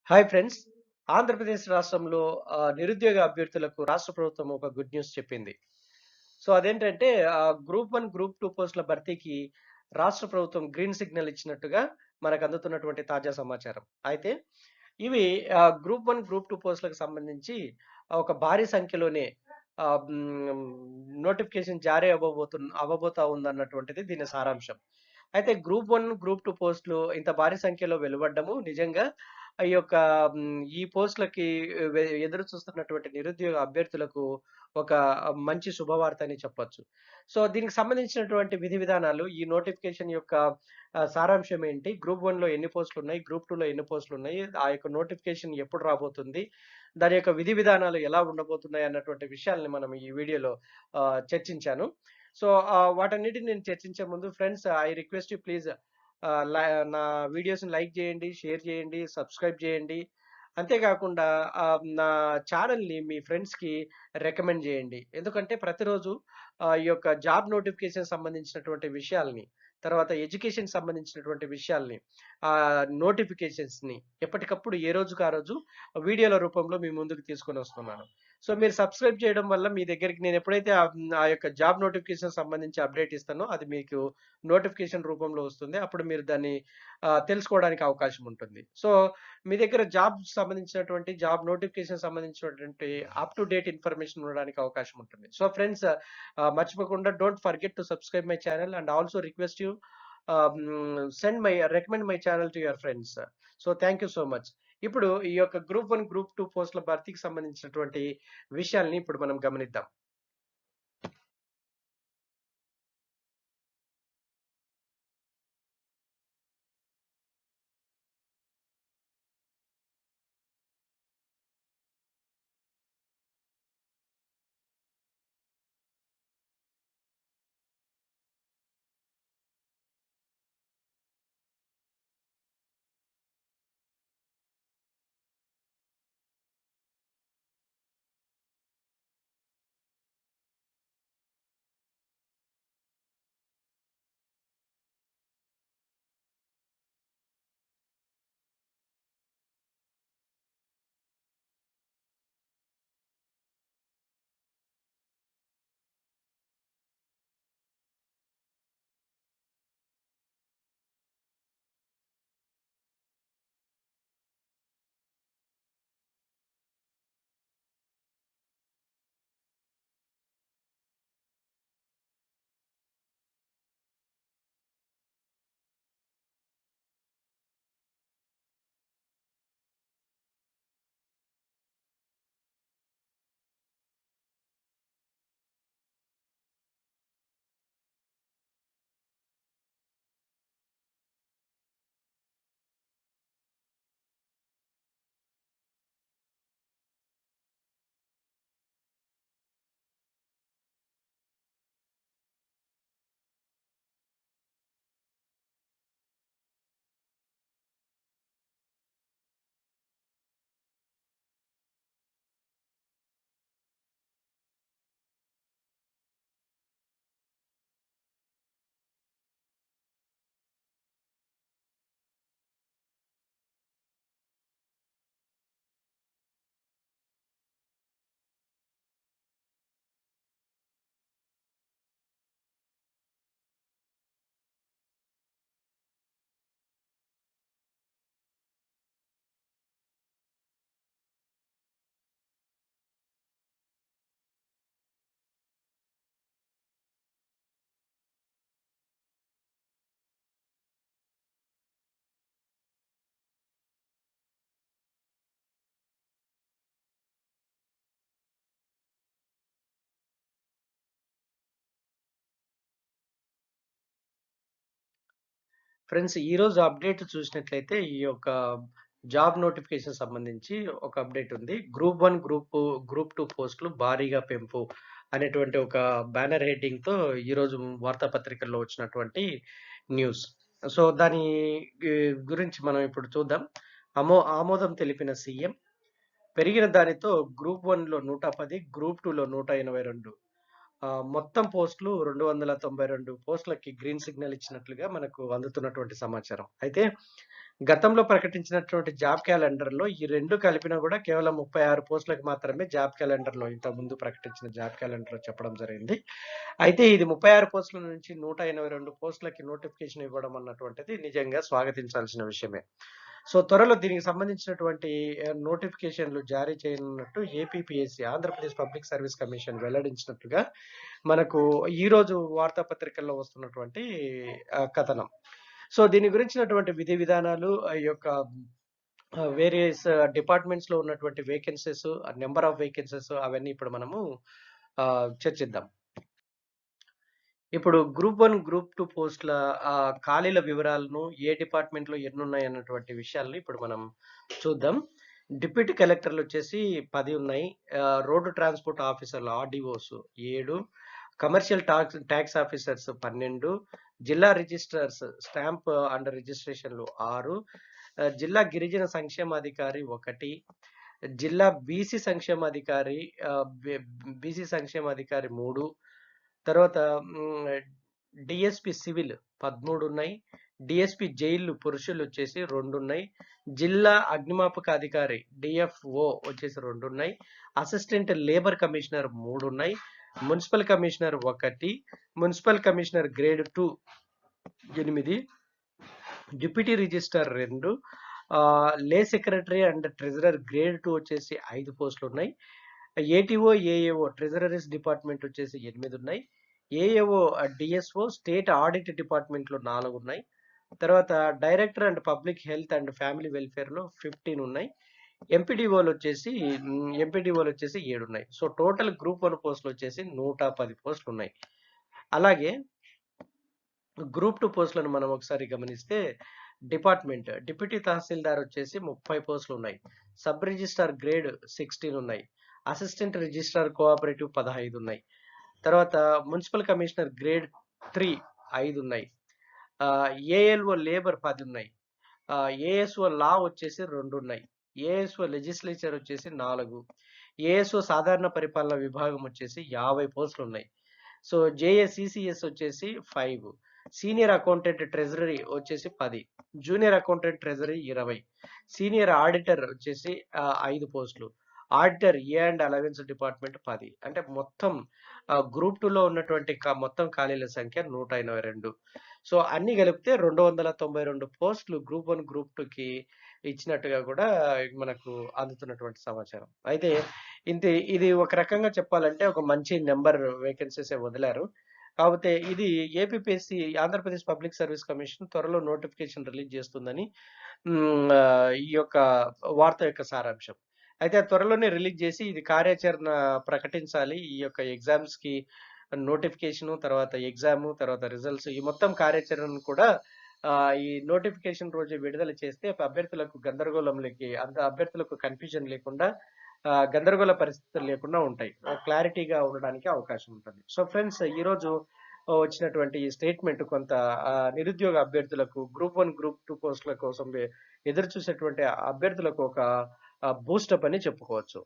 Hi friends. Andhra Pradesh రాష్ట్రంలో నిరుద్యోగ అభ్యర్థులకు రాష్ట్ర ప్రభుత్వం ఒక గుడ్ న్యూస్ చెప్పింది. సో, అదేంటంటే గ్రూప్ 1, గ్రూప్ 2 పోస్టుల భర్తీకి రాష్ట్ర ప్రభుత్వం గ్రీన్ సిగ్నల్ ఇచ్చినట్టుగా మనకు అందుతున్నటువంటి తాజా సమాచారం. అయితే ఇవి గ్రూప్ 1, గ్రూప్ 2 పోస్టులకు సంబంధించి ఒక భారీ సంఖ్యలోనే నోటిఫికేషన్ జారీ అవ్వబోతా ఉందన్నటువంటిది దీని సారాంశం. అయితే గ్రూప్ 1, గ్రూప్ 2 పోస్టులు ఇంత భారీ సంఖ్యలో వెలువడ్డము నిజంగా ఈ యొక్క ఈ పోస్టులకి ఎదురు చూస్తున్నటువంటి నిరుద్యోగ అభ్యర్థులకు ఒక మంచి శుభవార్త అని చెప్పొచ్చు. సో, దీనికి సంబంధించినటువంటి విధి విధానాలు, ఈ నోటిఫికేషన్ యొక్క సారాంశం ఏంటి? గ్రూప్ 1లో ఎన్ని పోస్టులున్నాయి? గ్రూప్ 2లో ఎన్ని పోస్టులున్నాయి? ఆ యొక్క నోటిఫికేషన్ ఎప్పుడు రాబోతుంది? దాని యొక్క విధి విధానాలు ఎలా ఉండబోతున్నాయి అన్నటువంటి విషయాల్ని మనం ఈ వీడియోలో చర్చించాను. సో, వాటన్నిటిని నేను చర్చించే ముందు friends I request you please ఆహ్, ల నా వీడియోస్‌ని లైక్ చేయండి, షేర్ చేయండి, సబ్స్క్రైబ్ చేయండి. అంతేకాకుండా నా ఛానెల్‌ని మీ ఫ్రెండ్స్‌కి రికమెండ్ చేయండి. ఎందుకంటే ప్రతిరోజు ఈ యొక్క జాబ్ నోటిఫికేషన్ సంబంధించినటువంటి విషయాల్ని, తర్వాత ఎడ్యుకేషన్ సంబంధించినటువంటి విషయాల్ని, నోటిఫికేషన్స్‌ని ఎప్పటికప్పుడు ఏ రోజుకి ఆ రోజు వీడియోల రూపంలో మీ ముందుకు తీసుకొనొస్తున్నాను. సో, మీరు సబ్స్క్రైబ్ చేయడం వల్ల మీ దగ్గరికి నేను ఎప్పుడైతే ఆ యొక్క జాబ్ నోటిఫికేషన్ సంబంధించి అప్డేట్ ఇస్తానో అది మీకు నోటిఫికేషన్ రూపంలో వస్తుంది. అప్పుడు మీరు దాన్ని తెలుసుకోవడానికి అవకాశం ఉంటుంది. సో, మీ దగ్గర జాబ్ సంబంధించినటువంటి జాబ్ నోటిఫికేషన్ సంబంధించినటువంటి అప్ టు డేట్ ఇన్ఫర్మేషన్ ఉండడానికి అవకాశం ఉంటుంది. సో, ఫ్రెండ్స్ మర్చిపోకుండా don't forget to subscribe my channel and also request you recommend my channel to your friends. So, thank you so much. ఇప్పుడు ఈ యొక్క గ్రూప్ 1, గ్రూప్ 2 పోస్టుల భర్తీకి సంబంధించినటువంటి విషయాల్ని ఇప్పుడు మనం గమనిద్దాం. ఫ్రెండ్స్ ఈరోజు అప్డేట్ చూసినట్లయితే ఈ యొక్క జాబ్ నోటిఫికేషన్ సంబంధించి ఒక అప్డేట్ ఉంది. గ్రూప్ 1, గ్రూప్ 2 పోస్టులు భారీగా పెంపు అనేటువంటి ఒక బ్యానర్ హెడ్డింగ్‌తో ఈరోజు వార్తాపత్రికల్లో వచ్చినటువంటి న్యూస్. సో, దాని గురించి మనం ఇప్పుడు చూద్దాం. ఆమోదం తెలిపిన సీఎం. పెరిగిన దానితో గ్రూప్ 1లో 110, గ్రూప్ 2లో 182 మొత్తం పోస్టులు 292 పోస్టులకి గ్రీన్ సిగ్నల్ ఇచ్చినట్లుగా మనకు అందుతున్నటువంటి సమాచారం. అయితే గతంలో ప్రకటించినటువంటి జాబ్ క్యాలెండర్‌లో ఈ 2 కలిపినా గూడా కేవలం 36 పోస్టులకు మాత్రమే జాబ్ క్యాలెండర్‌లో ఇంతకుముందు ప్రకటించిన జాబ్ క్యాలెండర్‌లో చెప్పడం జరిగింది. అయితే ఇది 36 పోస్టుల నుంచి 182 పోస్టులకి నోటిఫికేషన్ ఇవ్వడం అన్నటువంటిది నిజంగా స్వాగతించాల్సిన విషయమే. సో, త్వరలో దీనికి సంబంధించినటువంటి నోటిఫికేషన్‌లు జారీ చేయనున్నట్టు APPSC Andhra Pradesh public service commission వెల్లడించినట్టుగా మనకు ఈరోజు వార్తాపత్రికల్లో వస్తున్నటువంటి కథనం. సో, దీని గురించినటువంటి విధి విధానాలు ఈ యొక్క వేరియస్ డిపార్ట్మెంట్స్‌లో ఉన్నటువంటి వేకెన్సీస్, నంబర్ ఆఫ్ వేకెన్సీస్ అవన్నీ ఇప్పుడు మనము చర్చిద్దాం. ఇప్పుడు గ్రూప్ 1, గ్రూప్ 2 పోస్ట్‌ల ఖాళీల వివరాలను ఏ డిపార్ట్మెంట్‌లో ఎన్నున్నాయన్నటువంటి విషయాలను ఇప్పుడు మనం చూద్దాం. డిప్యూటీ కలెక్టర్‌లొచ్చేసి 10 ఉన్నాయి. రోడ్ ట్రాన్స్‌పోర్ట్ ఆఫీసర్లు ఆర్‌డీఓస్ 7, కమర్షియల్ టాక్స్ ఆఫీసర్స్ 12, జిల్లా రిజిస్ట్రార్స్ స్టాంప్ అండ్ రిజిస్ట్రేషన్‌లు 6, జిల్లా గిరిజన సంక్షేమాధికారి 1, జిల్లా బీసీ సంక్షేమాధికారి బీసీ సంక్షేమాధికారి 3, తర్వాత డీఎస్పీ సివిల్ 13 ఉన్నాయి. డీఎస్పీ జైళ్లు పురుషులొచ్చేసి 2 ఉన్నాయి. జిల్లా అగ్నిమాపక అధికారి డీఎఫ్ఓ వచ్చేసి 2 ఉన్నాయి. అసిస్టెంట్ లేబర్ కమిషనర్ 3 ఉన్నాయి. Municipal commissioner 1, municipal commissioner grade 2 8, deputy registrar 2, లే సెక్రటరీ అండ్ ట్రెజరర్ గ్రేడ్ 2 వచ్చేసి 5 పోస్టులు ఉన్నాయి. ఏటీఓ, ఏఏఓ ట్రెజరరీస్ డిపార్ట్మెంట్ వచ్చేసి 8 ఉన్నాయి. ఏఏఓ, డిఎస్ఓ స్టేట్ ఆడిట్ డిపార్ట్మెంట్‌లో 4 ఉన్నాయి. తర్వాత director and public health and family వెల్ఫేర్‌లో 15 ఉన్నాయి. ఎంపీడీఓలొచ్చేసి 7 ఉన్నాయి. సో, టోటల్ గ్రూప్ 1 పోస్టులొచ్చేసి 110 పోస్టులున్నాయి. అలాగే గ్రూప్ 2 పోస్టులను మనం ఒకసారి గమనిస్తే డిప్యూటీ తహసీల్దార్ వచ్చేసి 30 పోస్టులున్నాయి. సబ్ రిజిస్ట్రార్ గ్రేడ్ 16 ఉన్నాయి. అసిస్టెంట్ రిజిస్ట్రార్ కోఆపరేటివ్ 15 ఉన్నాయి. తర్వాత మున్సిపల్ కమిషనర్ గ్రేడ్ 3 5 ఉన్నాయి. ఏఎల్ఓ లేబర్ 10 ఉన్నాయి. ఏఎస్ఓ లా వచ్చేసి 2 ఉన్నాయి. ఏఎస్ఓ లెజిస్లేచర్ వచ్చేసి 4, ఏఎస్ఓ సాధారణ పరిపాలన విభాగం వచ్చేసి 50 పోస్టులు ఉన్నాయి. సో, జేఏసీసీఎస్ వచ్చేసి 5, సీనియర్ అకౌంటెంట్ ట్రెజరీ వచ్చేసి 10, junior accountant treasury 20, senior auditor వచ్చేసి 5 పోస్టులు, auditor A and allowance department 10. అంటే మొత్తం గ్రూప్ 2లో ఉన్నటువంటి మొత్తం ఖాళీల సంఖ్య 182. సో, అన్ని కలిపితే 292 పోస్టులు గ్రూప్ 1, గ్రూప్ 2కి ఇచ్చినట్టుగా కూడా మనకు అందుతున్నటువంటి సమాచారం. అయితే ఇది ఒక రకంగా చెప్పాలంటే ఒక మంచి నంబర్ వేకెన్సీసే వదిలారు. కాకపోతే ఇది APPSC Andhra Pradesh public service commission త్వరలో నోటిఫికేషన్ రిలీజ్ చేస్తుందని ఈ యొక్క వార్త యొక్క సారాంశం. అయితే త్వరలోనే రిలీజ్ చేసి ఇది కార్యాచరణ ప్రకటించాలి. ఈ యొక్క ఎగ్జామ్స్‌కి నోటిఫికేషను, తర్వాత ఎగ్జాము, తర్వాత రిజల్ట్స్ ఈ మొత్తం కార్యాచరణను కూడా ఈ నోటిఫికేషన్ రోజు విడుదల చేస్తే అభ్యర్థులకు కన్‌ఫ్యూజన్ లేకుండా గందరగోళ పరిస్థితులు లేకుండా ఉంటాయి. క్లారిటీగా ఉండడానికి అవకాశం ఉంటుంది. సో, ఫ్రెండ్స్ ఈరోజు వచ్చినటువంటి ఈ స్టేట్మెంట్ కొంత నిరుద్యోగ అభ్యర్థులకు గ్రూప్ 1, గ్రూప్ 2 పోస్టుల కోసం ఎదురు చూసేటువంటి అభ్యర్థులకు ఒక బూస్టప్ అని చెప్పుకోవచ్చు.